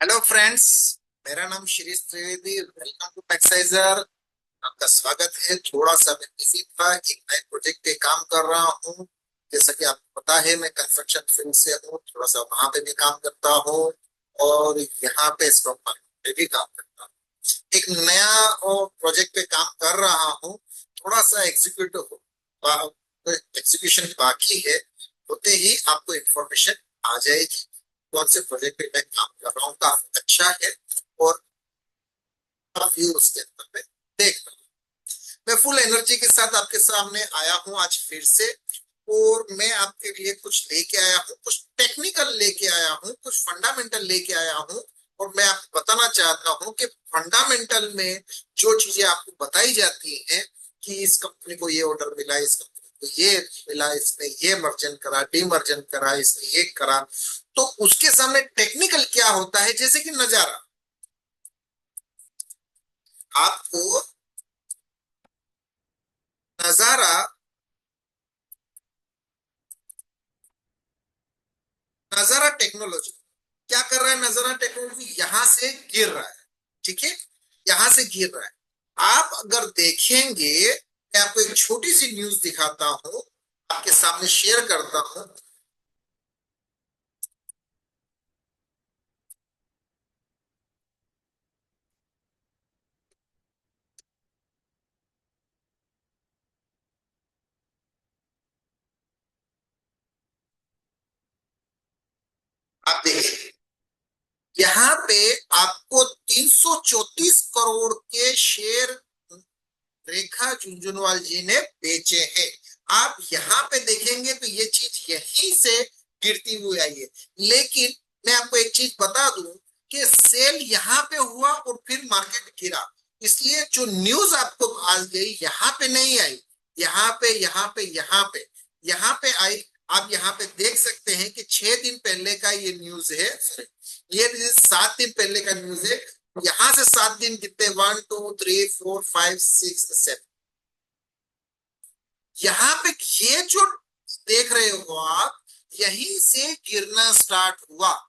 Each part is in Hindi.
Hello friends. मेरा नाम Shirish Trivedi. Welcome to Techsizer. आपका स्वागत है। थोड़ा सा मैं बिजी था, एक नए प्रोजेक्ट पे काम कर रहा हूँ। जैसा कि आपको पता है, मैं कंस्ट्रक्शन फील्ड से हूँ, थोड़ा सा वहां पे भी काम करता हूँ और यहाँ पे स्टॉक मार्केट पे भी काम करता हूँ। एक नया प्रोजेक्ट पे काम कर रहा हूँ। थोड़ा सा एग्जीक्यूशन बाकी है। होते ही आपको इंफॉर्मेशन आ जाएगी। कौन से प्रोजेक्ट पे मैं काम कर रहा हूँ, काफी अच्छा है और काफी उसके अंदर में देख रहा हूँ। मैं फुल एनर्जी के साथ आपके सामने आया हूँ आज फिर से। और मैं आपके लिए कुछ लेके आया हूँ, कुछ टेक्निकल लेके आया हूँ, कुछ फंडामेंटल लेके आया हूँ। और मैं आपको बताना चाहता हूँ कि फंडामेंटल में जो चीजें आपको बताई जाती हैं कि इस कंपनी को ये ऑर्डर मिला, इस कंपनी को ये मिला, इसने ये मर्जन करा, डीमर्जन करा, इसने ये करा, तो उसके सामने टेक्निकल क्या होता है। जैसे कि नजारा, आपको नजारा नजारा टेक्नोलॉजी क्या कर रहा है। नजारा टेक्नोलॉजी यहां से गिर रहा है। ठीक है, यहां से गिर रहा है। आप अगर देखेंगे, मैं आपको एक छोटी सी न्यूज दिखाता हूं, आपके सामने शेयर करता हूं। आप देखिए, यहाँ पे आपको 334 करोड़ के शेयर रेखा झुंझुनवाल जी ने बेचे हैं। आप यहाँ पे देखेंगे तो ये चीज यहीं से गिरती हुई आई है। लेकिन मैं आपको एक चीज बता दूं कि सेल यहाँ पे हुआ और फिर मार्केट गिरा। इसलिए जो न्यूज आपको आज गई यहाँ पे नहीं आई, यहाँ पे आई। आप यहाँ पे देख सकते हैं कि 6 दिन पहले का ये न्यूज है। ये 7 दिन पहले का न्यूज है। यहां से 7 दिन कितने, 1 2 3 4 5 6 7, यहाँ पे ये जो देख रहे हो आप, यहीं से गिरना स्टार्ट हुआ,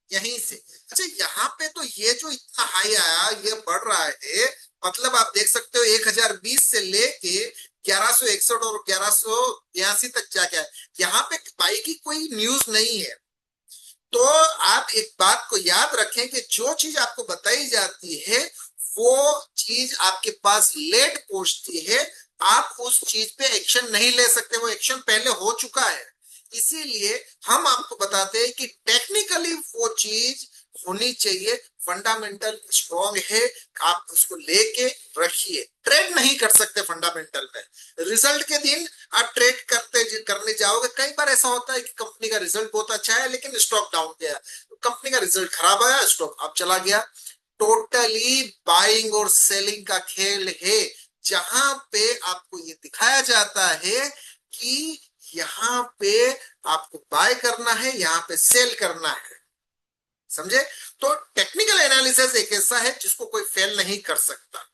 यहीं से। अच्छा, यहाँ पे तो ये जो इतना हाई आया, ये बढ़ रहा है। मतलब आप देख सकते हो 1020 से लेके 1161 और 1182 तक जा गया है। यहाँ पे बाई की कोई न्यूज नहीं है। तो आप एक बात को याद रखें कि जो चीज आपको बताई जाती है, वो चीज आपके पास लेट पहुंचती है। आप उस चीज पे एक्शन नहीं ले सकते, वो एक्शन पहले हो चुका है। इसीलिए हम आपको बताते हैं कि टेक्निकली वो चीज होनी चाहिए। फंडामेंटल स्ट्रॉन्ग है, आप उसको लेके रखिए। ट्रेड नहीं कर सकते फंडामेंटल में। रिजल्ट के दिन आप ट्रेड करने जाओगे, कई बार ऐसा होता है कि कंपनी का रिजल्ट बहुत अच्छा है लेकिन स्टॉक डाउन गया, कंपनी का रिजल्ट खराब आया, स्टॉक अप चला गया। टोटली बाइंग और सेलिंग का खेल है। जहां पे आपको ये दिखाया जाता है कि यहाँ पे आपको बाय करना है, यहाँ पे सेल करना है। समझे? तो टेक्निकल एनालिसिस एक ऐसा है जिसको कोई फेल नहीं कर सकता।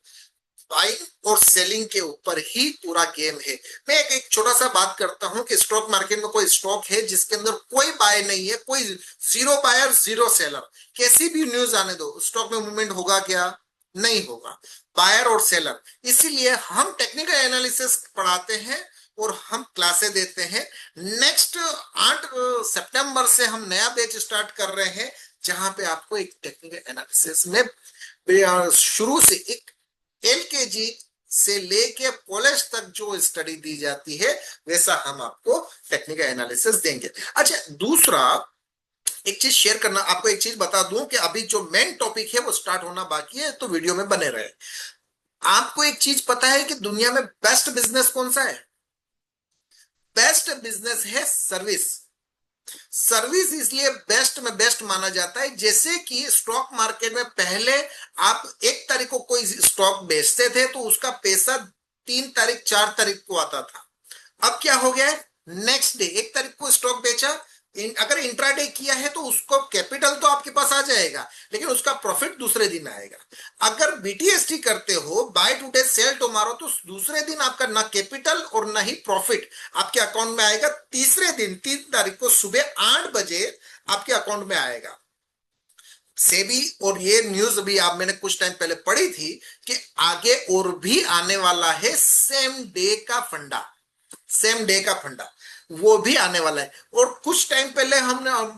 बाइंग और सेलिंग के ऊपर ही पूरा गेम है। मैं एक छोटा सा बात करता हूं कि स्टॉक मार्केट में कोई स्टॉक है जिसके अंदर कोई बाय नहीं है, कोई जीरो बायर जीरो सेलर, कैसी भी न्यूज आने दो, स्टॉक में मूवमेंट होगा क्या? नहीं होगा। बायर और सेलर। इसीलिए हम टेक्निकल एनालिसिस पढ़ाते हैं और हम क्लासे देते हैं। नेक्स्ट 8 सितंबर से हम नया बैच स्टार्ट कर रहे हैं, जहां पे आपको एक टेक्निकल एनालिसिस में शुरू से एक एलकेजी से लेके कॉलेज तक जो स्टडी दी जाती है, वैसा हम आपको टेक्निकल एनालिसिस देंगे। अच्छा, दूसरा एक चीज शेयर करना, आपको एक चीज बता दूं कि अभी जो मेन टॉपिक है वो स्टार्ट होना बाकी है, तो वीडियो में बने रहे। आपको एक चीज पता है कि दुनिया में बेस्ट बिजनेस कौन सा है? बेस्ट बिजनेस है सर्विस। सर्विस इसलिए बेस्ट में बेस्ट माना जाता है, जैसे कि स्टॉक मार्केट में पहले आप 1 तारीख को कोई स्टॉक बेचते थे तो उसका पैसा 3 तारीख 4 तारीख को आता था। अब क्या हो गया है, नेक्स्ट डे 1 तारीख को स्टॉक बेचा, अगर इंट्राडे किया है तो उसको कैपिटल तो आपके पास आ जाएगा, लेकिन उसका प्रॉफिट दूसरे दिन आएगा। अगर बीटीएसटी करते हो, बाय टुडे सेल टुमारो, तो दूसरे दिन आपका ना कैपिटल और ना ही प्रॉफिट आपके अकाउंट में आएगा। तीसरे दिन 3 तारीख को सुबह 8 बजे आपके अकाउंट में आएगा। सेबी, और ये न्यूज भी आप मैंने कुछ टाइम पहले पढ़ी थी कि आगे और भी आने वाला है सेम डे का फंडा, सेम डे का फंडा वो भी आने वाला है। और कुछ टाइम पहले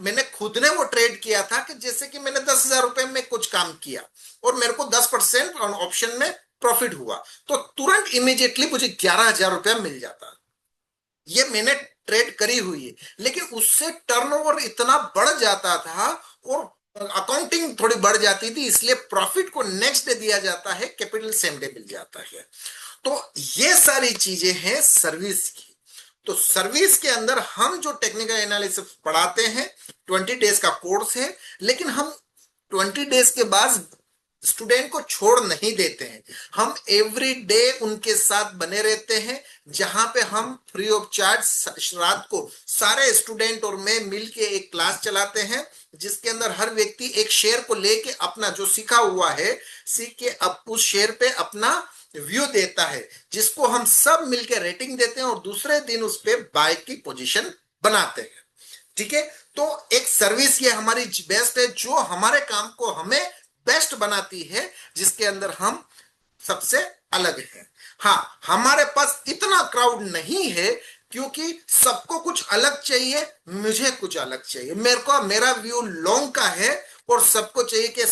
मैंने खुद ने वो ट्रेड किया था कि जैसे कि मैंने 10,000 रुपए में कुछ काम किया और मेरे को 10% ऑप्शन में प्रॉफिट हुआ, तो तुरंत इमीडिएटली मुझे 11,000 रुपया मिल जाता। ये मैंने ट्रेड करी हुई है, लेकिन उससे टर्नओवर इतना बढ़ जाता था और अकाउंटिंग थोड़ी बढ़ जाती थी, इसलिए प्रॉफिट को नेक्स्ट डे दिया जाता है, कैपिटल सेम डे मिल जाता है। तो ये सारी चीजें हैं सर्विस की। तो सर्विस के अंदर हम जो टेक्निकल एनालिसिस पढ़ाते हैं 20 डेज का कोर्स है, लेकिन हम 20 डेज के बाद स्टूडेंट को छोड़ नहीं देते हैं। हम एवरी डे उनके साथ बने रहते हैं, जहां पे हम फ्री ऑफ चार्ज रात को सारे स्टूडेंट और मैं मिलके एक क्लास चलाते हैं, जिसके अंदर हर व्यक्ति एक शेयर को लेके अपना जो सीखा हुआ है सीख के अब उस शेयर पे अपना व्यू देता है, जिसको हम सब मिलके रेटिंग देते हैं और दूसरे दिन उस पे बाय की पोजीशन बनाते हैं। ठीक है, तो एक सर्विस ये हमारी बेस्ट है जो हमारे काम को हमें बेस्ट बनाती है, जिसके अंदर हम सबसे अलग है। हाँ, हमारे पास इतना क्राउड नहीं है क्योंकि सबको कुछ अलग चाहिए, मुझे कुछ अलग चाहिए, मेरे को मेरा व्यू लॉन्ग का है और सबको चाहिए कि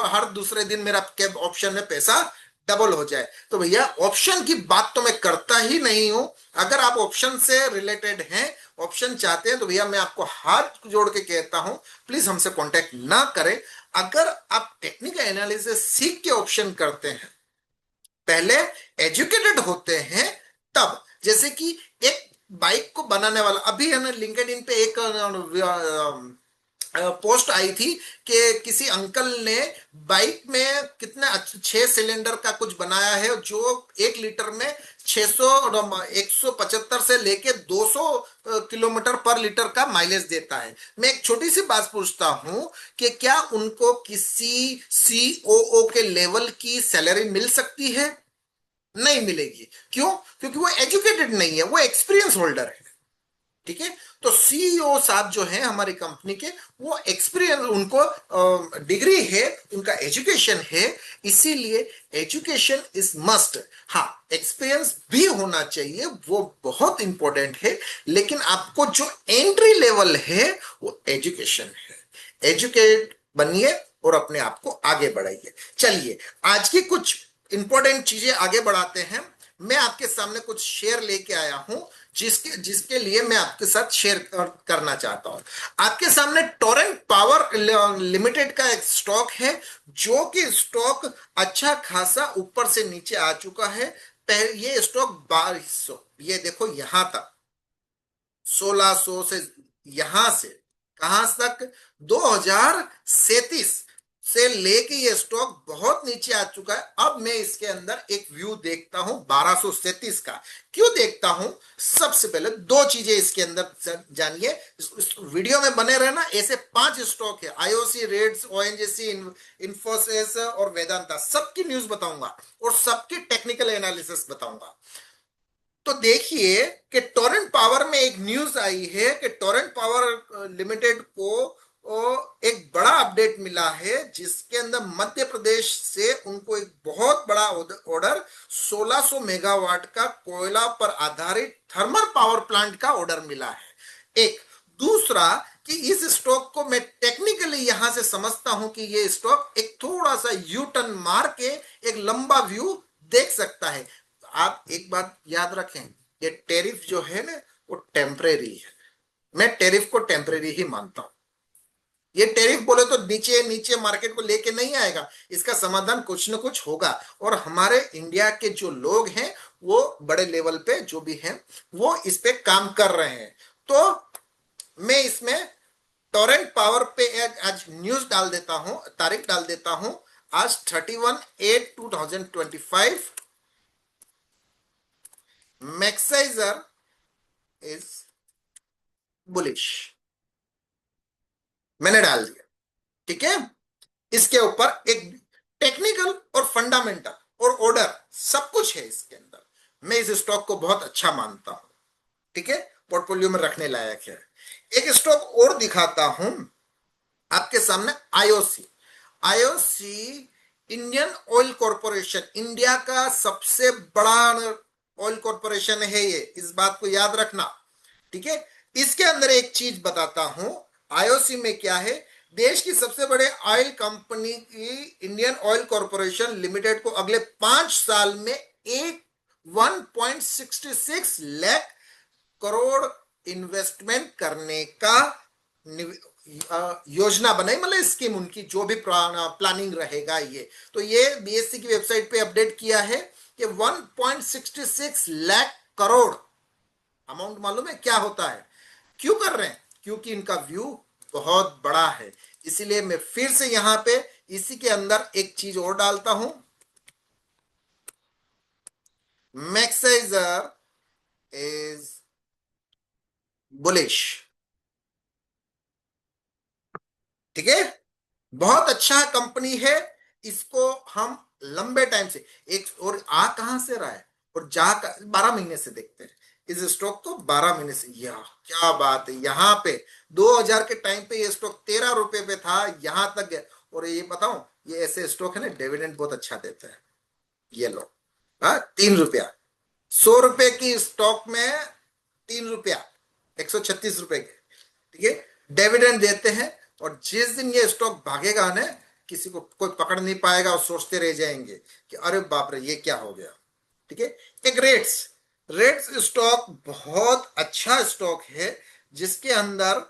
हर दूसरे दिन मेरा कैब ऑप्शन में पैसा डबल हो जाए। तो भैया ऑप्शन की बात तो मैं करता ही नहीं हूं। अगर आप ऑप्शन से रिलेटेड हैं, ऑप्शन चाहते हैं, तो भैया मैं आपको हाथ जोड़ के कहता हूं प्लीज हमसे कांटेक्ट ना करें। अगर आप टेक्निकल एनालिसिस सीख के ऑप्शन करते हैं, पहले एजुकेटेड होते हैं, तब जैसे कि एक बाइक को बनाने वाला, अभी है ना लिंक्डइन पे एक पोस्ट आई थी कि किसी अंकल ने बाइक में कितने 6 सिलेंडर का कुछ बनाया है जो 1 लीटर में 175 से लेके 200 किलोमीटर पर लीटर का माइलेज देता है। मैं एक छोटी सी बात पूछता हूं कि क्या उनको किसी सीओओ के लेवल की सैलरी मिल सकती है? नहीं मिलेगी। क्यों? क्योंकि वो एजुकेटेड नहीं है, वो एक्सपीरियंस होल्डर है। ठीक है, तो सीईओ साहब जो है हमारी कंपनी के, वो एक्सपीरियंस, उनको डिग्री है, उनका एजुकेशन है, इसीलिए एजुकेशन इज मस्ट। हाँ, एक्सपीरियंस भी होना चाहिए, वो बहुत इंपॉर्टेंट है, लेकिन आपको जो एंट्री लेवल है वो एजुकेशन है। एजुकेट बनिए और अपने आप को आगे बढ़ाइए। चलिए, आज की कुछ इंपॉर्टेंट चीजें आगे बढ़ाते हैं। मैं आपके सामने कुछ शेयर लेके आया हूं, जिसके जिसके लिए मैं आपके साथ शेयर करना चाहता हूं। आपके सामने टोरेंट पावर लिमिटेड का एक स्टॉक है, जो कि स्टॉक अच्छा खासा ऊपर से नीचे आ चुका है। ये स्टॉक 2200, ये देखो यहां तक 1600 से, यहां से कहां तक 2037 से लेके ये स्टॉक बहुत नीचे आ चुका है। अब मैं इसके अंदर एक व्यू देखता हूं 1237 का। क्यों देखता हूं? सबसे पहले दो चीजें इसके अंदर जानिए, इस वीडियो में बने रहना। ऐसे 5 स्टॉक है, आईओसी, रेड्स, ओएनजीसी, इंफोसिस और वेदांता, सबकी न्यूज बताऊंगा और सबकी टेक्निकल एनालिसिस बताऊंगा। तो देखिए कि टोरेंट पावर में एक न्यूज आई है कि टोरेंट पावर लिमिटेड को एक बड़ा अपडेट मिला है, जिसके अंदर मध्य प्रदेश से उनको एक बहुत बड़ा ऑर्डर 1600 मेगावाट का कोयला पर आधारित थर्मल पावर प्लांट का ऑर्डर मिला है। एक दूसरा कि इस स्टॉक को मैं टेक्निकली यहां से समझता हूं कि ये स्टॉक एक थोड़ा सा यू टर्न मार के एक लंबा व्यू देख सकता है। आप एक बात याद रखें, ये टैरिफ जो है ना वो टेम्परेरी है। मैं टैरिफ को टेम्परेरी ही मानता हूं। ये टैरिफ बोले तो नीचे नीचे मार्केट को लेके नहीं आएगा, इसका समाधान कुछ न कुछ होगा। और हमारे इंडिया के जो लोग हैं वो बड़े लेवल पे जो भी हैं वो इस पे काम कर रहे हैं। तो मैं इसमें टोरेंट पावर पे आज न्यूज डाल देता हूं, तारीख डाल देता हूं। आज 31/8/2025। मैक्साइजर इज बुलिश, मैंने डाल दिया। ठीक है, इसके ऊपर एक टेक्निकल और फंडामेंटल और ऑर्डर सब कुछ है इसके अंदर। मैं इस स्टॉक को बहुत अच्छा मानता हूं। ठीक है, पोर्टफोलियो में रखने लायक है। एक स्टॉक और दिखाता हूं आपके सामने, IOC. IOC Indian oil corporation, India का सबसे बड़ा ऑयल कॉरपोरेशन है ये, इस बात को याद रखना। ठीक है, इसके अंदर एक चीज बताता हूं, आईओसी में क्या है, देश की सबसे बड़े ऑयल कंपनी की इंडियन ऑयल कॉरपोरेशन लिमिटेड को अगले 5 साल में एक 1.66 लाख करोड़ इन्वेस्टमेंट करने का योजना बनाई, मतलब स्कीम उनकी जो भी प्लानिंग रहेगा ये। तो ये बीएससी की वेबसाइट पे अपडेट किया है कि 1.66 लाख करोड़ अमाउंट, मालूम है क्या होता है, क्यों कर रहे हैं, क्योंकि इनका व्यू बहुत बड़ा है। इसीलिए मैं फिर से यहां पे इसी के अंदर एक चीज और डालता हूं, मैक्साइजर इज बुलिश। ठीक है, बहुत अच्छा कंपनी है, इसको हम लंबे टाइम से एक, और आ कहां से रहा है और जा 12 महीने से देखते हैं इस स्टॉक को, 12 महीने से, यह क्या बात है, यहां पे 2000 के टाइम पे ये स्टॉक 13 रुपए पे था, यहां तक गया। और ये बताऊं, ये ऐसे स्टॉक है ना, डिविडेंड बहुत अच्छा देते हैं। ये लो, हाँ, 3 रुपया, 100 रुपए की स्टॉक में 3 रुपया, 136 रुपए के, ठीक है, डिविडेंड देते हैं। और जिस दिन ये स्टॉक भागेगा ना, किसी को कोई पकड़ नहीं पाएगा और सोचते रह जाएंगे कि अरे बाप रे ये क्या हो गया। ठीक है, एक रेट्स, रेट्स स्टॉक बहुत अच्छा स्टॉक है, जिसके अंदर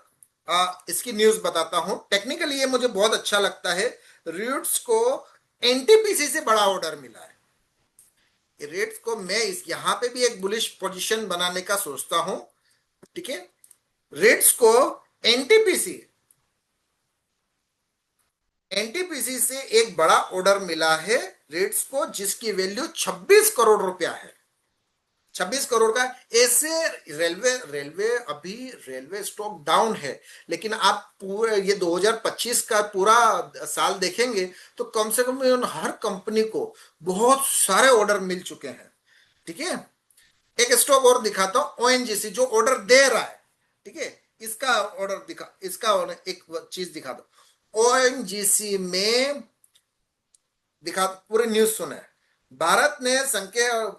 इसकी न्यूज बताता हूं, टेक्निकली ये मुझे बहुत अच्छा लगता है। रेट्स को एनटीपीसी से बड़ा ऑर्डर मिला है। रेट्स को मैं इस यहां पे भी एक बुलिश पोजीशन बनाने का सोचता हूं। ठीक है, रेट्स को एनटीपीसी एनटीपीसी से एक बड़ा ऑर्डर मिला है रेट्स को, जिसकी वैल्यू 26 करोड़ रुपया है, 26 करोड़ का। ऐसे रेलवे रेलवे अभी रेलवे स्टॉक डाउन है, लेकिन आप पूरे ये 2025 का पूरा साल देखेंगे तो कम से कम हर कंपनी को बहुत सारे ऑर्डर मिल चुके हैं। ठीक है, एक स्टॉक और दिखाता हूं, ओएनजीसी जो ऑर्डर दे रहा है। ठीक है, इसका ऑर्डर दिखा, इसका एक चीज दिखा दो, ओएनजीसी में दिखा, पूरी न्यूज सुने। भारत ने संकेत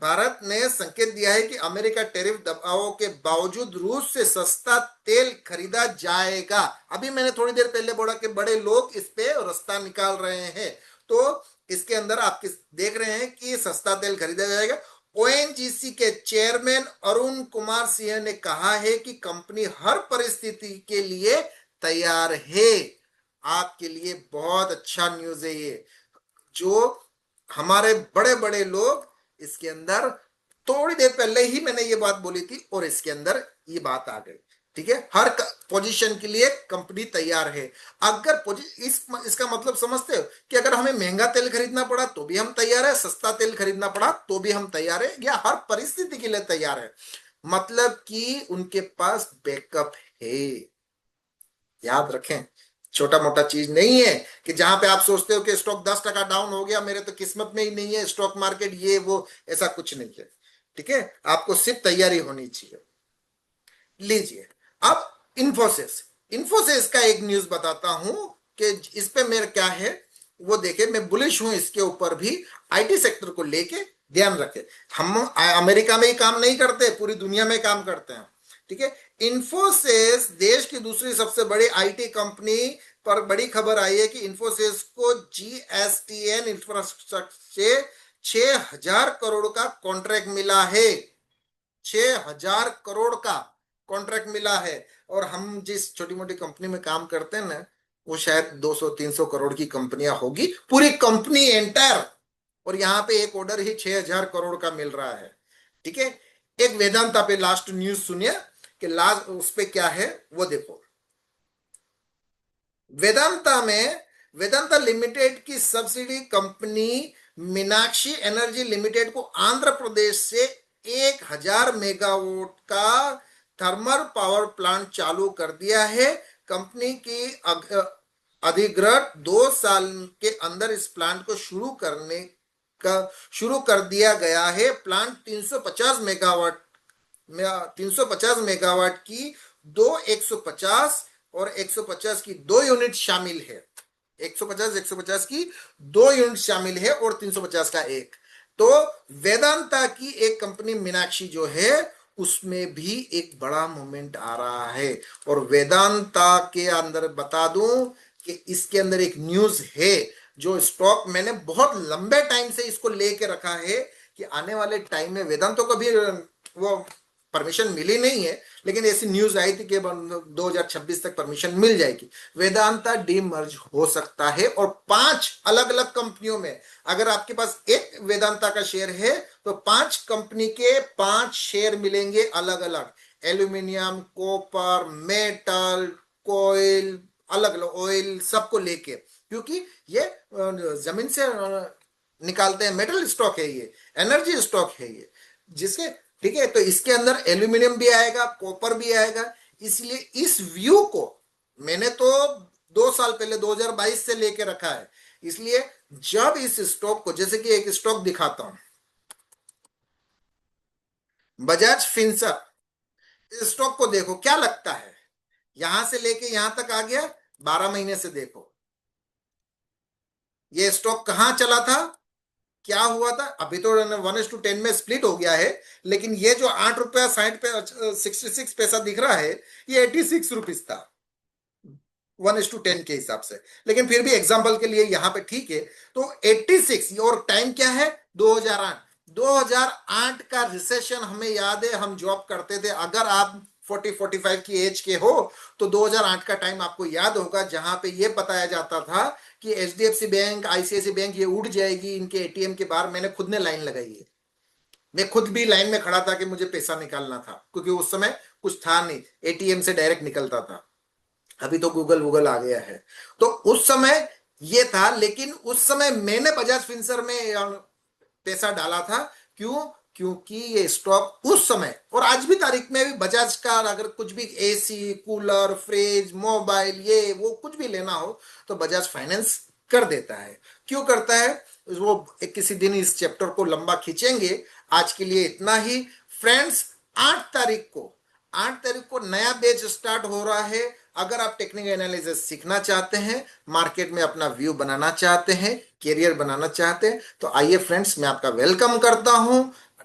भारत ने संकेत दिया है कि अमेरिका टैरिफ दबावों के बावजूद रूस से सस्ता तेल खरीदा जाएगा। अभी मैंने थोड़ी देर पहले बोला कि बड़े लोग इस पे रास्ता निकाल रहे हैं, तो इसके अंदर आप देख रहे हैं कि सस्ता तेल खरीदा जाएगा। ओएनजीसी के चेयरमैन अरुण कुमार सिंह ने कहा है कि कंपनी हर परिस्थिति के लिए तैयार है। आपके लिए बहुत अच्छा न्यूज है ये, जो हमारे बड़े बड़े लोग इसके अंदर, थोड़ी देर पहले ही मैंने ये बात बोली थी और इसके अंदर ये बात आ गई। ठीक है, हर पोजीशन के लिए कंपनी तैयार है। अगर इसका मतलब समझते हो कि अगर हमें महंगा तेल खरीदना पड़ा तो भी हम तैयार है, सस्ता तेल खरीदना पड़ा तो भी हम तैयार है, या हर परिस्थिति के लिए तैयार है, मतलब कि उनके पास बैकअप है। याद रखें, छोटा मोटा चीज नहीं है कि जहां पे आप सोचते हो कि स्टॉक 10% डाउन हो गया, मेरे तो किस्मत में ही नहीं है स्टॉक मार्केट, ये वो, ऐसा कुछ नहीं है। ठीक है, आपको सिर्फ तैयारी होनी चाहिए। लीजिए, अब इंफोसिस, इंफोसिस का एक न्यूज बताता हूं कि इस पे मेरा क्या है वो देखे, मैं बुलिश हूं इसके ऊपर भी। आईटी सेक्टर को लेके ध्यान रखे, हम अमेरिका में ही काम नहीं करते, पूरी दुनिया में काम करते हैं। ठीक है, इंफोसिस देश की दूसरी सबसे बड़ी आईटी कंपनी पर बड़ी खबर आई है कि इंफोसिस को जीएसटीएन इंफ्रास्ट्रक्चर से 6,000 करोड़ का कॉन्ट्रैक्ट मिला है, 6,000 करोड़ का कॉन्ट्रैक्ट मिला है। और हम जिस छोटी मोटी कंपनी में काम करते हैं ना, वो शायद 200-300 करोड़ की कंपनियां होगी, पूरी कंपनी एंटायर, और यहाँ पे एक ऑर्डर ही 6,000 करोड़ का मिल रहा है। ठीक है, एक वेदांता पे लास्ट न्यूज सुनिए कि लास्ट उस पे क्या है वो देखो। वेदांता में, वेदांता लिमिटेड की subsidy company Meenakshi energy limited को आंध्र प्रदेश से 1,000 मेगावाट का थर्मल पावर प्लांट चालू कर दिया है। कंपनी की अधिग्रहण 2 साल के अंदर इस प्लांट को शुरू कर दिया गया है। प्लांट 350 मेगावाट की दो 150 और 150 की 2 यूनिट शामिल है। 150 150 की 2 यूनिट शामिल है और 350 का एक। तो वेदांता की एक कंपनी मीनाक्षी जो है उसमें भी एक बड़ा मूवमेंट आ रहा है। और वेदांता के अंदर बता दूं कि इसके अंदर एक न्यूज है, जो स्टॉक मैंने बहुत लंबे टाइम से इसको लेके रखा है कि आने वाले टाइम में वेदांतों को भी वो परमिशन मिली नहीं है, लेकिन ऐसी न्यूज आई थी कि 2026 तक परमिशन मिल जाएगी। वेदांता डीमर्ज हो सकता है और 5 अलग-अलग कंपनियों में, अगर आपके पास एक वेदांता का शेयर है तो 5 कंपनी के 5 शेयर मिलेंगे अलग अलग, एल्यूमिनियम, कॉपर, मेटल, कोयल, अलग अलग ऑयल, सबको लेके, क्योंकि ये जमीन से निकालते हैं, मेटल स्टॉक है ये, एनर्जी स्टॉक है ये, जिसके, ठीक है, तो इसके अंदर एल्यूमिनियम भी आएगा, कॉपर भी आएगा। इसलिए इस व्यू को मैंने तो 2 साल पहले 2022 से लेके रखा है। इसलिए जब इस स्टॉक को, जैसे कि एक स्टॉक दिखाता हूं, बजाज फिंसर, इस स्टॉक को देखो क्या लगता है, यहां से लेके यहां तक आ गया, 12 महीने से देखो ये स्टॉक कहां चला था, क्या हुआ था। अभी तो 1:10 में स्प्लिट हो गया है, लेकिन ये जो 8 रुपया 60 66 पैसा दिख रहा है, ये 86 रुपीज था 1:10 के हिसाब से। लेकिन फिर भी एग्जांपल के लिए यहाँ पे ठीक है। तो 86, और टाइम क्या है, 2008। 2008 का रिसेशन हमें याद है, हम जॉब करते थे। अगर आप 40-45 की एज के हो तो 2008 का टाइम आपको याद होगा, जहां पे ये बताया जाता था कि एचडीएफसी बैंक, आईसीआईसी बैंक ये उड़ जाएगी इनके एटीएम के बाहर। मैंने खुद ने लाइन लगाई है, मैं खुद भी लाइन में खड़ा था कि मुझे पैसा निकालना था, क्योंकि उस समय कुछ था नहीं, एटीएम से डायरेक्ट निकलता था। अभी तो गूगल गूगल आ गया है। तो उस समय ये था, लेकिन उस समय मैंने बजाज फिंसर में पैसा डाला था। क्यों? क्योंकि ये स्टॉक उस समय और आज भी तारीख में भी बजाज का अगर कुछ भी एसी, कूलर, फ्रिज, मोबाइल, ये वो कुछ भी लेना हो तो बजाज फाइनेंस कर देता है। क्यों करता है वो, एक किसी दिन इस चैप्टर को लंबा खींचेंगे। आज के लिए इतना ही फ्रेंड्स। 8 तारीख को 8 तारीख को नया बैच स्टार्ट हो रहा है। अगर आप टेक्निकल एनालिसिस सीखना चाहते हैं, मार्केट में अपना व्यू बनाना चाहते हैं, कैरियर बनाना चाहते हैं, तो आइए फ्रेंड्स, मैं आपका वेलकम करता हूं।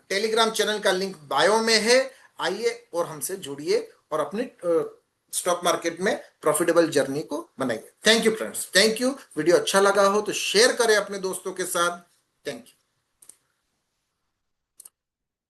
टेलीग्राम चैनल का लिंक बायो में है, आइए और हमसे जुड़िए और अपनी स्टॉक मार्केट में प्रॉफिटेबल जर्नी को बनाइए। Thank you friends, thank you. Video अच्छा लगा हो तो शेयर करें अपने दोस्तों के साथ। Thank you.